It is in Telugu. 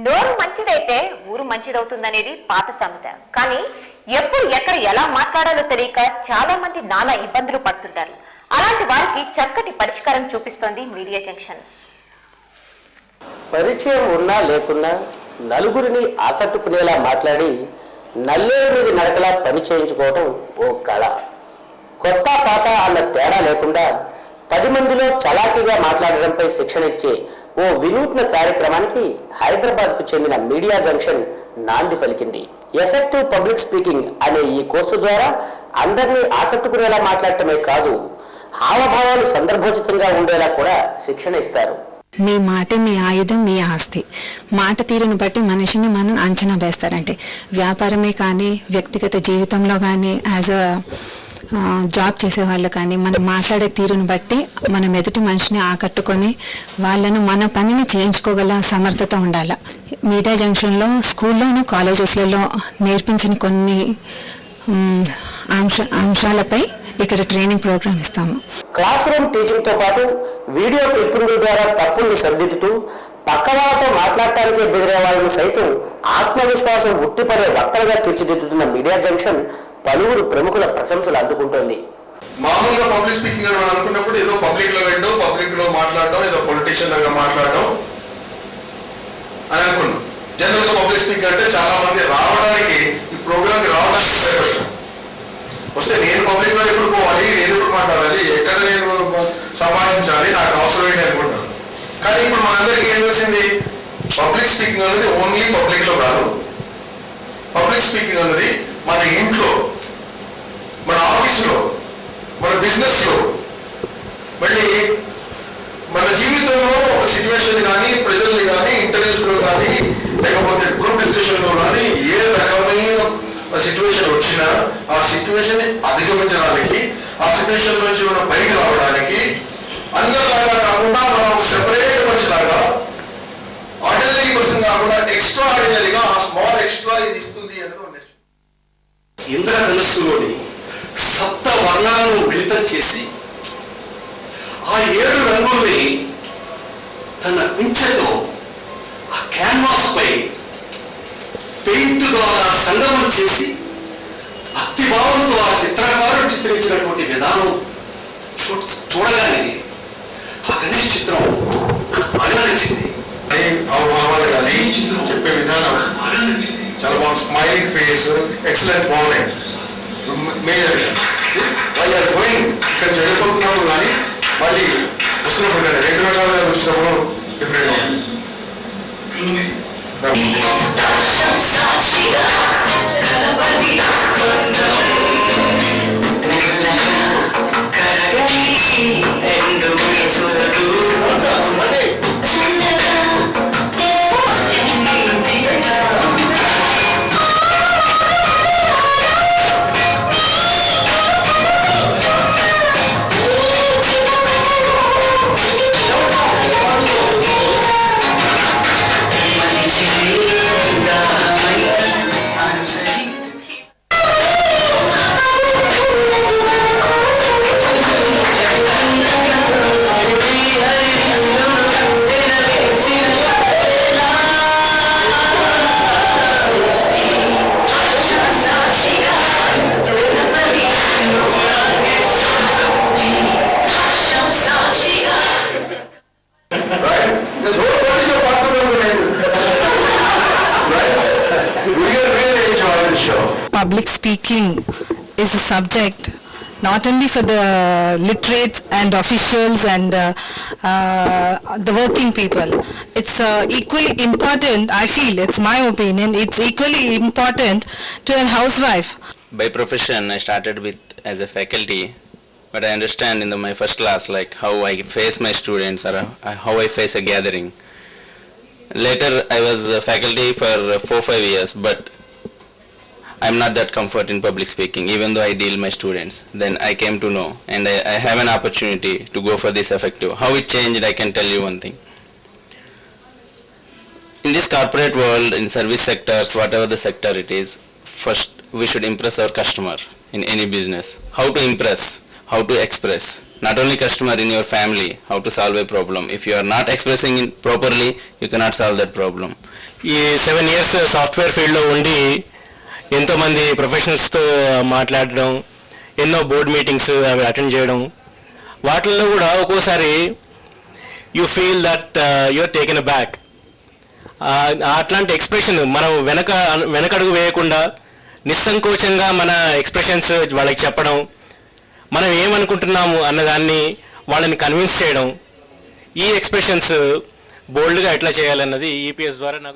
నోరు మంచిదైతే ఊరు మంచిదవుతుందనేది పాత సామెత. కానీ ఎప్పుడు ఎక్కడ ఎలా మాట్లాడాలో తెలియక చాలా మంది నానా ఇబ్బందులు పడుతుంటారు. అలాంటి వారికి చక్కటి పరిష్కారం చూపిస్తోంది మీడియా జంక్షన్. పరిచయం ఉన్నా లేకున్నా నలుగురిని ఆకట్టుకునేలా మాట్లాడి నల్లేరు మీద నడకలా పని చేయించుకోవడం ఓ కళ. కొత్త పాత అన్న తేడా లేకుండా 10 మందిలో చలాకీగా మాట్లాడడంపై శిక్షణ ఇచ్చే ఓ వినూత్న కార్యక్రమానికి హైదరాబాద్కు చెందిన మీడియా జంక్షన్ నాంది పలికింది. ఎఫెక్టివ్ పబ్లిక్ స్పీకింగ్ అనే ఈ కోర్సు ద్వారా అందరినీ ఆకట్టుకునేలా మాట్లాడటమే కాదు, హావభావాలు సందర్భోచితంగా ఉండేలా కూడా శిక్షణ ఇస్తారు. మీ మాట మీ ఆయుధం, మీ ఆస్తి. మాట తీరును బట్టి మనిషిని మనం అంచనా వేస్తారంటే వ్యాపారమే కానీ, వ్యక్తిగత జీవితంలో కానీ, యాజ్ అ జాబ్ చేసే వాళ్ళు కానీ, మనం మాట్లాడే తీరును బట్టి మనం ఎదుటి మనిషిని ఆకట్టుకొని వాళ్ళను మన పనిని చేయించుకోగల సమర్థత ఉండాలి. మీడియా జంక్షన్లో స్కూల్లోనూ కాలేజెస్లలో నేర్పించిన కొన్ని అంశాలపై ఇక్కడ ట్రైనింగ్ ప్రోగ్రామ్ ఇస్తాము. క్లాస్ రూమ్ టీచింగ్ తో పాటు వీడియో క్లిప్పింగ్ ద్వారా తప్పుల్ని సరిదిద్దుతూ పక్క వాళ్ళతో మాట్లాడటానికే బెదిరే వాళ్ళని సైతం ఆత్మవిశ్వాసం ఉట్టిపడే వక్తలుగా తీర్చిదిద్దుతున్న మీడియా జంక్షన్ పలువురు ప్రముఖుల ప్రశంసలు అందుకుంటోంది. మామూలుగా పబ్లిక్ స్పీకింగ్ అని అనుకున్నప్పుడు ఏదో పబ్లిక్ లో వెళ్ళడం, పబ్లిక్ లో మాట్లాడడం, ఏదో పొలిటీషియన్ లాగా మాట్లాడడం అని అనుకున్నాం. జనరల్ గా పబ్లిక్ స్పీకింగ్ అంటే చాలా మంది రావడానికి, ఈ ప్రోగ్రామ్ కి రావడానికి భయపడతాం. వస్తే నేను పబ్లిక్ లో ఎప్పుడు పోవాలి, నేను ఎప్పుడు మాట్లాడాలి, ఎక్కడ నేను సంభాషించాలి, నాకు అవసరం ఏంటి అనుకుంటాను. కానీ ఇప్పుడు మనందరికీ ఏం తెలిసింది, పబ్లిక్ స్పీకింగ్ అనేది ఓన్లీ పబ్లిక్ లో కాదు. పబ్లిక్ స్పీకింగ్ అనేది మన ఇంట్లో, మన ఆఫీసులో, మన బిజినెస్ లో, మళ్ళీ మన జీవితంలో ఒక సిచ్యువేషన్ కానీ, ప్రజల్ని కానీ, ఇంటర్వ్యూస్ లో కానీ, లేకపోతే గ్రూప్ డిస్కషన్ లో కానీ ఏ రకమైన సిచ్యువేషన్ వచ్చినా ఆ సిచ్యువేషన్ అధిగమించడానికి, ఆ సిచ్యువేషన్ నుంచి మనం పైకి రావడానికి అందరిలాగా కాకుండా మనం ఒక సెపరేట్ పర్సన్ లాగా, ఆర్డినరీ పర్సన్ కాకుండా ఎక్స్ట్రా ఆర్డినరీగా ఆ స్మాల్ ఎక్స్ట్రా ఇది ఇస్తుంది అనేది ఇంద్రధనుస్సులోని సప్త వర్ణాలను మిళితం చేసి ఆ 7 రంగుల్ని తన కుంచెతో ఆ క్యాన్వాస్ పై పెయింట్ ద్వారా సంగమం చేసి భక్తిభావంతో ఆ చిత్రకారుడు చిత్రించినటువంటి విధానం చూడగానే ఆ గణేష్ చిత్రం అభినందించింది. హావభావాలు కానీ చెప్పే విధానం చాలా బాగుంది. స్మైలింగ్ ఫేస్, ఎక్సలెంట్ బాగున్నాయి. మేజర్ వాళ్ళు గోయింగ్ ఇక్కడ చనిపోతున్నప్పుడు కానీ మళ్ళీ వస్తున్నప్పుడు కానీ 2 రకాలుగా వచ్చినప్పుడు డిఫరెంట్గా ఉంది. Public speaking is a subject not only for the literates and officials and the working people. It's equally important, I feel, it's my opinion, it's equally important to a housewife. By profession, I started with as a faculty, but I understand in my first class like how I face my students or how I face a gathering. Later, I was a faculty for 4-5 years, but I'm not that comfort in public speaking, even though I deal my students. Then I came to know, and I have an opportunity to go for this effective. How it changed, I can tell you one thing. In this corporate world, in service sectors, whatever the sector it is, first we should impress our customer in any business. How to impress? how to express. Not only customer, in your family, how to solve a problem. If you are not expressing it properly, you cannot solve that problem. ఈ 7 years సాఫ్ట్వేర్ ఫీల్డ్లో ఉండి ఎంతోమంది ప్రొఫెషనల్స్తో మాట్లాడడం, ఎన్నో బోర్డ్ మీటింగ్స్ అవి అటెండ్ చేయడం, వాటిల్లో కూడా ఒక్కోసారి you feel that you're taken a back. అట్లాంటి ఎక్స్ప్రెషన్ మనం వెనకడుగు వేయకుండా నిస్సంకోచంగా మన ఎక్స్ప్రెషన్స్ వాళ్ళకి చెప్పడం, మనం ఏమనుకుంటున్నాము అన్నదాన్ని వాళ్ళని కన్విన్స్ చేయడం, ఈ ఎక్స్ప్రెషన్స్ బోల్డ్గా ఎట్లా చేయాలన్నది ఈపీఎస్ ద్వారా నాకు